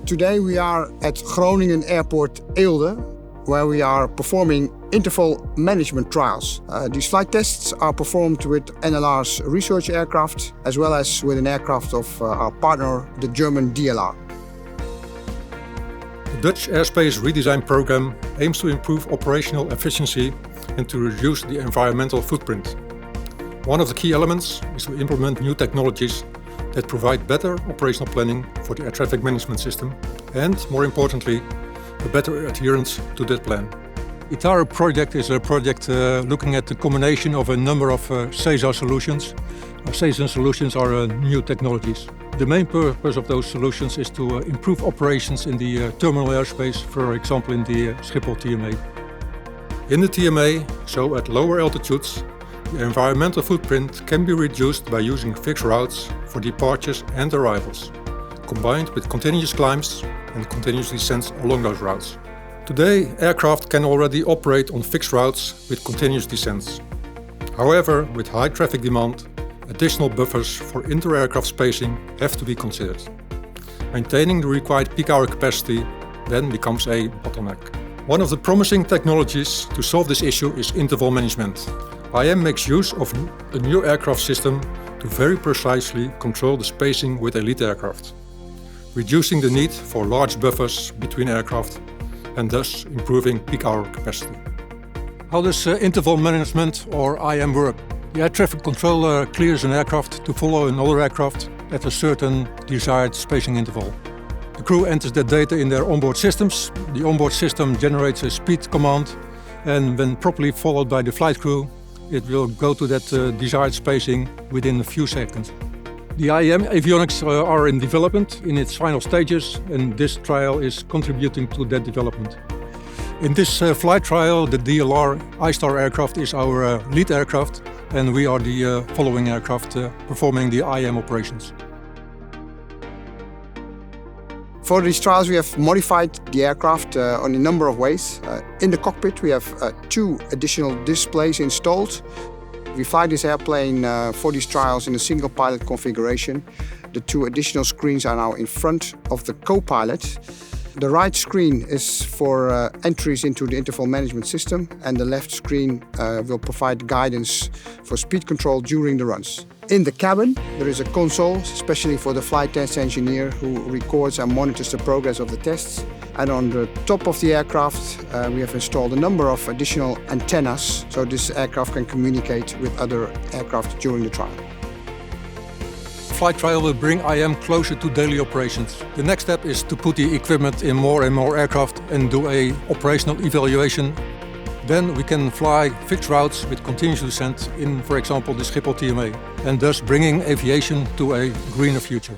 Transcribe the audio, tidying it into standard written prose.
Today we are at Groningen Airport Eelde, where we are performing interval management trials. These flight tests are performed with NLR's research aircraft, as well as with an aircraft of our partner, the German DLR. The Dutch airspace redesign program aims to improve operational efficiency and to reduce the environmental footprint. One of the key elements is to implement new technologies that provide better operational planning for the air traffic management system and, more importantly, a better adherence to that plan. ITARO project is a project looking at the combination of a number of SESAR solutions. SESAR solutions are new technologies. The main purpose of those solutions is to improve operations in the terminal airspace, for example in the Schiphol TMA. In the TMA, so at lower altitudes, the environmental footprint can be reduced by using fixed routes for departures and arrivals, combined with continuous climbs and continuous descents along those routes. Today, aircraft can already operate on fixed routes with continuous descents. However, with high traffic demand, additional buffers for inter-aircraft spacing have to be considered. Maintaining the required peak hour capacity then becomes a bottleneck. One of the promising technologies to solve this issue is interval management. IM makes use of a new aircraft system to very precisely control the spacing with elite aircraft, reducing the need for large buffers between aircraft and thus improving peak hour capacity. How does interval management or IM work? The air traffic controller clears an aircraft to follow another aircraft at a certain desired spacing interval. The crew enters that data in their onboard systems. The onboard system generates a speed command, and when properly followed by the flight crew, it will go to that desired spacing within a few seconds. The IM avionics are in development in its final stages, and this trial is contributing to that development. In this flight trial, the DLR I-Star aircraft is our lead aircraft, and we are the following aircraft performing the IM operations. For these trials, we have modified the aircraft on a number of ways. In the cockpit, we have 2 additional displays installed. We fly this airplane for these trials in a single pilot configuration. The 2 additional screens are now in front of the co-pilot. The right screen is for entries into the interval management system, and the left screen will provide guidance for speed control during the runs. In the cabin, there is a console, especially for the flight test engineer, who records and monitors the progress of the tests. And on the top of the aircraft, we have installed a number of additional antennas, so this aircraft can communicate with other aircraft during the trial. Flight trial will bring IM closer to daily operations. The next step is to put the equipment in more and more aircraft and do an operational evaluation. Then we can fly fixed routes with continuous descent in, for example, the Schiphol TMA, and thus bringing aviation to a greener future.